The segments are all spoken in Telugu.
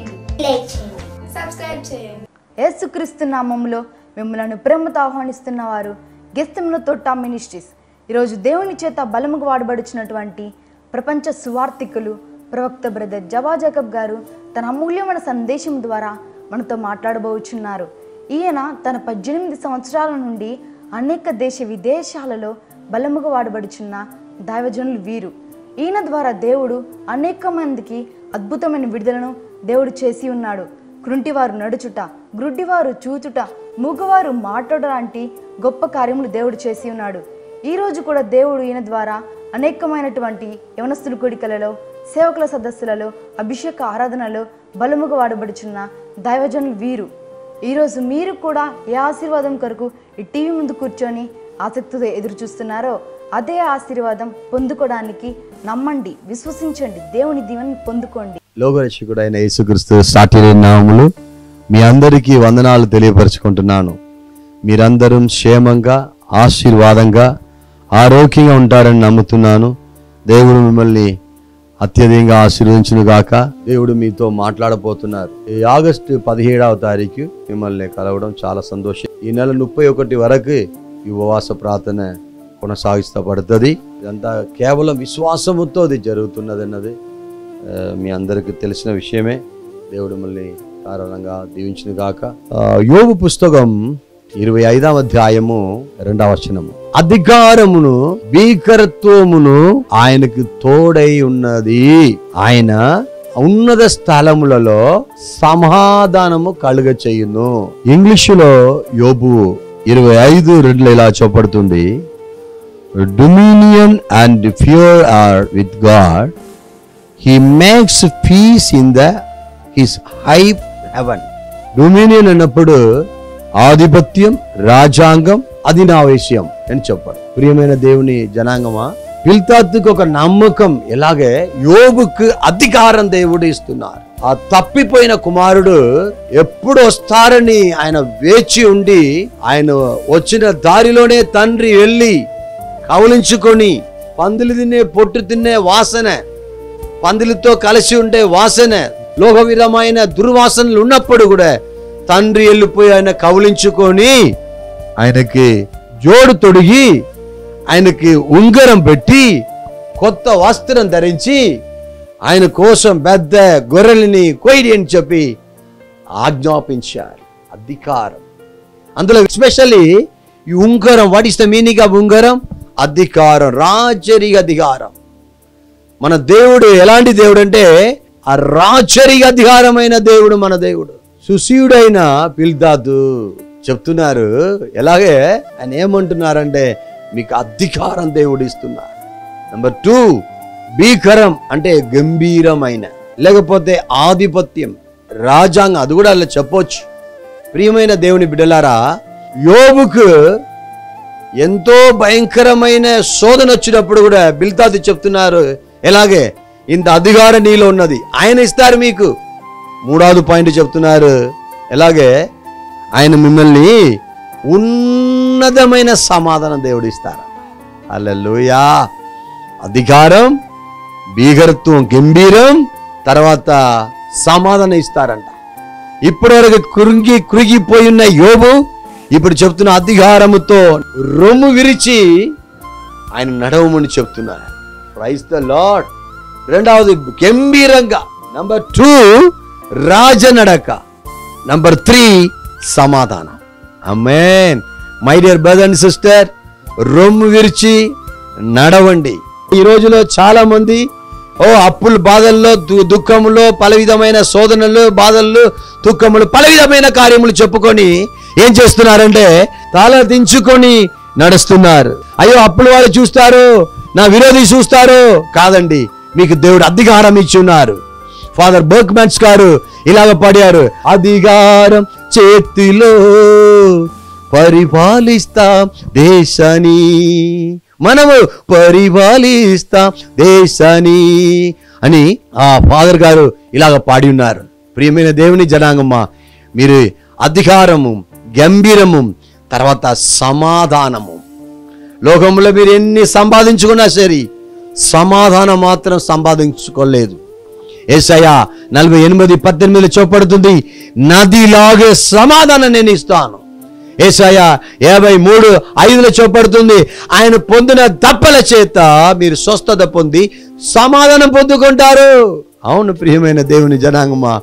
చేయండి, లైక్ చేయండి, సబ్స్క్రైబ్ చేయండి. యేసుక్రీస్తు నామములో మిమ్మల్ని ప్రేమతో ఆహ్వానిస్తున్న వారు గెస్తెంలో తోట మినిస్ట్రీస్. ఈరోజు దేవుని చేత బలముగా వాడబడుచున్నటువంటి ప్రపంచ సువార్థికులు ప్రవక్త బ్రదర్ జబా జాకబ్ గారు తన అమూల్యమైన సందేశం ద్వారా మనతో మాట్లాడబోచున్నారు. ఈయన తన 18 సంవత్సరాల నుండి అనేక దేశ విదేశాలలో బలముగా వాడబడుచున్న దైవజనులు వీరు. ఈయన ద్వారా దేవుడు అనేక మందికి అద్భుతమైన విడుదలను దేవుడు చేసి ఉన్నాడు. కృంటివారు నడుచుట, గ్రుడ్డివారు చూచుట, మూగవారు మాట్లాడ లాంటి గొప్ప కార్యములు దేవుడు చేసి ఉన్నాడు. ఈరోజు కూడా దేవుడు ఈయన ద్వారా అనేకమైనటువంటి యవనస్తుల కూడికలలో, సేవకుల సదస్సులలో, అభిషేక ఆరాధనలో బలముగా వాడబడుచున్న దైవజనులు వీరు. ఈరోజు మీరు కూడా ఏ ఆశీర్వాదం కొరకు ఈ టీవీ ముందు కూర్చొని ఆసక్తితో ఎదురు చూస్తున్నారో అదే ఆశీర్వాదం పొందుకోవడానికి నమ్మండి, విశ్వసించండి, దేవుని దీవెనని పొందుకోండి. లోకరక్షకుడైన యేసుక్రీస్తు సాటి నామములు మీ అందరికీ వందనాలు తెలియపరచుకుంటున్నాను. మీరందరూ క్షేమంగా, ఆశీర్వాదంగా, ఆరోగ్యంగా ఉంటారని నమ్ముతున్నాను. దేవుడు మిమ్మల్ని అత్యధికంగా ఆశీర్వదించును గాక. దేవుడు మీతో మాట్లాడబోతున్నారు. ఈ ఆగస్టు 17వ తారీఖు మిమ్మల్ని కలవడం చాలా సంతోషం. ఈ నెల 31 వరకు ఈ ఉపవాస ప్రార్థన కొనసాగిస్తబడుతుంది. ఇదంతా కేవలం విశ్వాసముతో అది జరుగుతున్నది అన్నది మీ అందరికీ తెలిసిన విషయమే. దేవుడు మిమ్మల్ని కారణంగా దీవించును గాక. యోబు పుస్తకం 25వ అధ్యాయము 2వ వచనము. అధికారమును భీకరత్వమును ఆయనకు తోడై ఉన్నది, ఆయన ఉన్నత స్థలములలో సమాధానము కలుగ చేయును. ఇంగ్లీషులో యోబు 25:2 ఇలా చెప్పబడుతుంది, dominion and fear are with God, he makes peace in his high heaven. Dominion అన్నప్పుడు ఆధిపత్యం, రాజ్యాంగం, అధినావేశ్యం అని చెప్పాడు. ప్రియమైన దేవుని జనాంగమా, బిల్తాతుకు ఒక నమ్మకం, ఎలాగే యోబుకు అధికారం దేవుడు ఇస్తున్నారు. ఆ తప్పిపోయిన కుమారుడు ఎప్పుడు వస్తారని ఆయన వేచి ఉండి, ఆయన వచ్చిన దారిలోనే తండ్రి వెళ్ళి కౌలించుకొని, పందులు తినే పొట్టు తినే వాసన, పందులతో కలిసి ఉండే వాసన, లోకవిధమైన దుర్వాసనలు ఉన్నప్పుడు కూడా తండ్రి వెళ్ళిపోయి ఆయన కౌలించుకొని ఆయనకి జోడు తొడిగి, ఆయనకి ఉంగరం పెట్టి, కొత్త వస్త్రం ధరించి, ఆయన కోసం పెద్ద గొర్రెల్ని కొయ్యి అని చెప్పి ఆజ్ఞాపించారు. అధికారం, అందులో ఎస్పెషల్లీ ఈ ఉంగరం. What is the meaning of ఉంగరం? అధికారం, రాజరిక అధికారం. మన దేవుడు ఎలాంటి దేవుడు అంటే ఆ రాజరిక అధికారమైన దేవుడు మన దేవుడు. సుశీయుడైన బిల్దాదు చెప్తున్నారు, ఎలాగే ఆయన ఏమంటున్నారంటే మీకు అధికారం దేవుడు ఇస్తున్నారు. నెంబర్ 2, భీకరం అంటే గంభీరమైన, లేకపోతే ఆధిపత్యం, రాజ్యాంగం, అది కూడా అలా చెప్పొచ్చు. ప్రియమైన దేవుని బిడ్డలారా, యోబుకు ఎంతో భయంకరమైన శోధన వచ్చినప్పుడు కూడా బిల్దాదు చెప్తున్నారు, ఎలాగే ఇంత అధికారం నీలో ఉన్నది, ఆయన ఇస్తారు మీకు. 3వ పాయింట్ చెప్తున్నారు, ఎలాగే ఆయన మిమ్మల్ని ఉన్నతమైన సమాధానం దేవుడు ఇస్తారు. హల్లెలూయా. అధికారం, భీకరత్వం, గంభీరం, తర్వాత సమాధానం ఇస్తారంట. ఇప్పటివరకు కృంగిపోయి ఉన్న యోబు ఇప్పుడు చెప్తున్న అధికారముతో రొమ్ము విరిచి ఆయన నడవమని చెప్తున్నారు. Praise the lord. 2వది గంభీరంగా. నెంబర్ 2 రాజనడక. నెంబర్ 3 సమాధానం. Amen. My dear brother and sister, రొమ్ము విరిచి నడవండి. ఈ రోజులో చాలా మంది అప్పుల బాధల్లో, దుఃఖములో, పల విధమైన శోధనలు, బాధలు, దుఃఖములు, పల విధమైన కార్యములు చెప్పుకొని ఏం చేస్తున్నారంటే తల దించుకొని నడుస్తున్నారు. అయ్యో అప్పుల వాళ్ళు చూస్తారు, నా విరోధి చూస్తారు. కాదండి, మీకు దేవుడు అధికారం ఇచ్చి ఉన్నారు. ఫాదర్ బర్క్మన్స్ గారు ఇలాగ పాడారు, అధికారం చేతిలో పరిపాలిస్తాం దేశాన్ని, మనము పరిపాలిస్తాం దేశాన్ని అని ఆ ఫాదర్ గారు ఇలాగ పాడి ఉన్నారు. ప్రియమైన దేవుని జనాంగమ్మ, మీరు అధికారము, గంభీరము, తర్వాత సమాధానము. లోకంలో మీరు ఎన్ని సంపాదించుకున్నా సరే సమాధానం మాత్రం సంపాదించుకోలేదు. యేసయ్యా 48:18 చూపడుతుంది, నదిలాగే సమాధానం నేను ఇస్తాను. యేసయ్యా 53:5 చూపడుతుంది, ఆయన పొందిన దప్పల చేత మీరు స్వస్థత పొంది సమాధానం పొందుకుంటారు. అవును ప్రియమైన దేవుని జనాంగమా,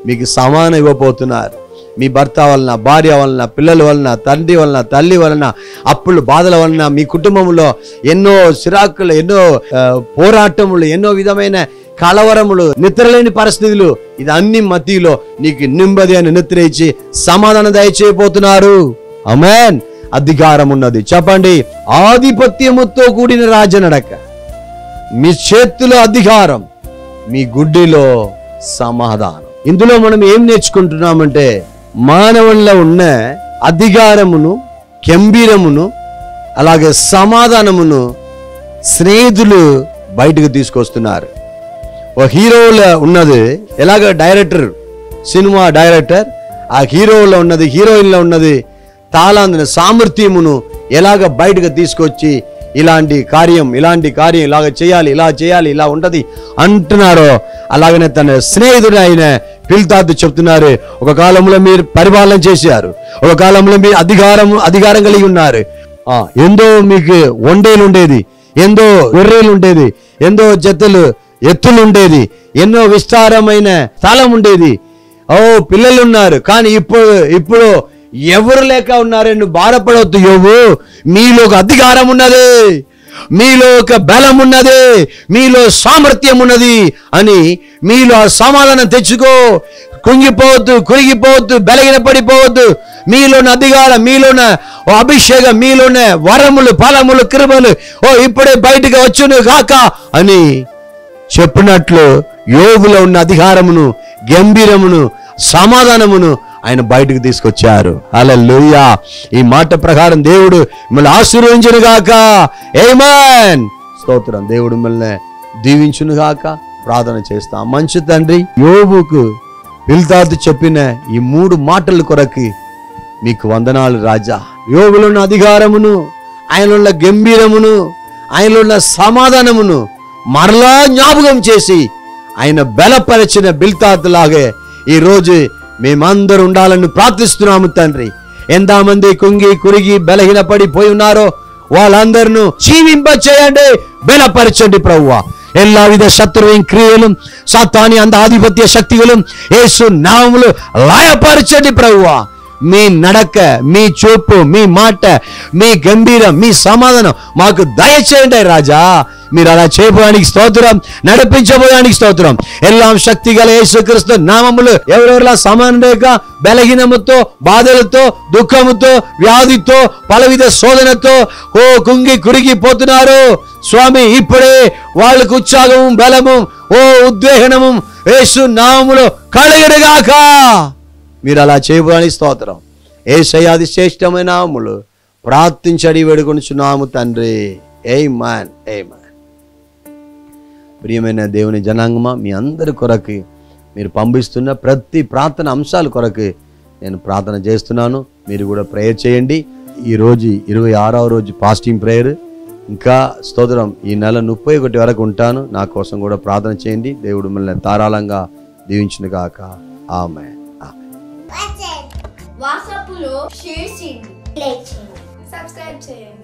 మీకు సమాధానం ఇవ్వబోతున్నారు. మీ భర్త వలన, భార్య వలన, పిల్లల వలన, తండ్రి వలన, తల్లి వలన, అప్పులు బాధల వలన, మీ కుటుంబంలో ఎన్నో సిరాకులు, ఎన్నో పోరాటములు, ఎన్నో విధమైన కలవరములు, నిద్రలేని పరిస్థితులు, ఇది అన్ని మధ్యలో నీకు నెమ్మది అని నిద్ర ఇచ్చి సమాధానం దయచేయబోతున్నారు. ఆమేన్. అధికారం ఉన్నది, చెప్పండి, ఆధిపత్యముతో కూడిన రాజనడక, మీ చేతిలో అధికారం, మీ గుడ్డిలో సమాధానం. ఇందులో మనం ఏం నేర్చుకుంటున్నామంటే, మానవుల్లో ఉన్న అధికారమును, గంభీరమును, అలాగే సమాధానమును స్నేహితులు బయటకు తీసుకొస్తున్నారు. ఓ హీరోలో ఉన్నది ఎలాగ డైరెక్టర్, సినిమా డైరెక్టర్, ఆ హీరోలో ఉన్నది, హీరోయిన్లో ఉన్నది తాళాందిన సామర్థ్యమును ఎలాగ బయటకు తీసుకొచ్చి ఇలాంటి కార్యం ఇలాగ చేయాలి, ఇలా చేయాలి, ఇలా ఉంటది అంటున్నారో, అలాగనే తన స్నేహితుడు అయిన పిల్తాతు చెప్తున్నారు, ఒక కాలంలో మీరు పరిపాలన చేశారు, ఒక కాలంలో మీరు అధికారం కలిగి ఉన్నారు. ఎందో మీకు ఒండేలు ఉండేది, ఎందో గొర్రెలు ఉండేది, ఎందో జతలు ఎత్తులు ఉండేది, ఎన్నో విస్తారమైన స్థలం ఉండేది, పిల్లలు ఉన్నారు. కానీ ఇప్పుడు ఎవరు లేక ఉన్నారని బాధపడవద్దు. యోబు, మీలో ఒక అధికారం ఉన్నది, మీలో ఒక బలం ఉన్నది, మీలో సామర్థ్యం ఉన్నది అని మీలో సమాధానం తెచ్చుకో. కుంగిపోవద్దు, కురిగిపోవద్దు, బలహీన పడిపోవద్దు. మీలోన అధికారం, మీలోన అభిషేకం, మీలోన వరములు, ఫలములు, కృపలు ఇప్పుడే బయటకు వచ్చును గాక అని చెప్పినట్లు యోబులో ఉన్న అధికారమును, గంభీరమును, సమాధానమును ఆయన బయటకు తీసుకొచ్చారు. హల్లెలూయా. ఈ మాట ప్రకారం దేవుడు మిమ్మల్ని ఆశీర్వదించును గాక. ఆమేన్. స్తోత్రం. దేవుడు మిమ్మల్ని దీవించును గాక. ప్రార్థన చేస్తాం. మంచి తండ్రి, యోబుకు బిల్దాదు చెప్పిన ఈ 3 మాటల కొరకు మీకు వందనాలు రాజా. యోబులో ఉన్న అధికారమును, ఆయనలో ఉన్న గంభీరమును, ఆయనలో ఉన్న సమాధానమును మరలా జ్ఞాపకం చేసి ఆయన బలపరిచిన బిల్తాతు లాగే ఈరోజు మేమందరూ ఉండాలని ప్రార్థిస్తున్నాము తండ్రి. ఎంతమంది కుంగి కురిగి బలహీన పడిపోయి ఉన్నారో వాళ్ళందరూ జీవింప చేయండి, బలపరచండి ప్రభువా. எல்லா வித சத்துருவின் கிரியைகளும் சாத்தானி அந்த ஆதிபத்திய சக்திகளும் యేసు నామములో లయపరచండి ప్రభువా. మీ నడక, మీ చూపు, మీ మాట, మీ గంభీరం, మీ సమాధానం మాకు దయచేయండి రాజా. మీరు అలా చేయబోయానికి స్తోత్రం, నడిపించబోయానికి స్తోత్రం. ఎల్లాం శక్తి గల యేసుక్రీస్తు నామములో ఎవరెవరిలా సమానం లేక బలహీనముతో, బాధలతో, దుఃఖముతో, వ్యాధితో, పలవిధ శోధనతో కుంగి కురిగిపోతున్నారు స్వామి, ఇప్పుడే వాళ్ళకు ఉత్సాహము, బలము, ఉద్వేహనము యేసు నామములో కలుగునుగాక. మీరు అలా చేయబోయానికి స్తోత్రం. యేసయ్య శ్రేష్టమైన నామములో ప్రార్థించడి వేడుకొనుచున్నాము తండ్రి. ఆమేన్. ఆమేన్. ప్రియమైన దేవుని జనాంగమా, మీ అందరి కొరకు మీరు పంపిస్తున్న ప్రతి ప్రార్థన అంశాల కొరకు నేను ప్రార్థన చేస్తున్నాను. మీరు కూడా ప్రేయర్ చేయండి. ఈరోజు 26వ రోజు ఫాస్టింగ్ ప్రేయర్. ఇంకా స్తోత్రం, ఈ నెల 31 వరకు ఉంటాను. నా కోసం కూడా ప్రార్థన చేయండి. దేవుడు మిమ్మల్ని ధారాళంగా దీవించును గాక. ఆమేన్. వాట్సాప్లో షేర్ చేయండి, లైక్ చేయండి, సబ్స్క్రైబ్ చేయండి.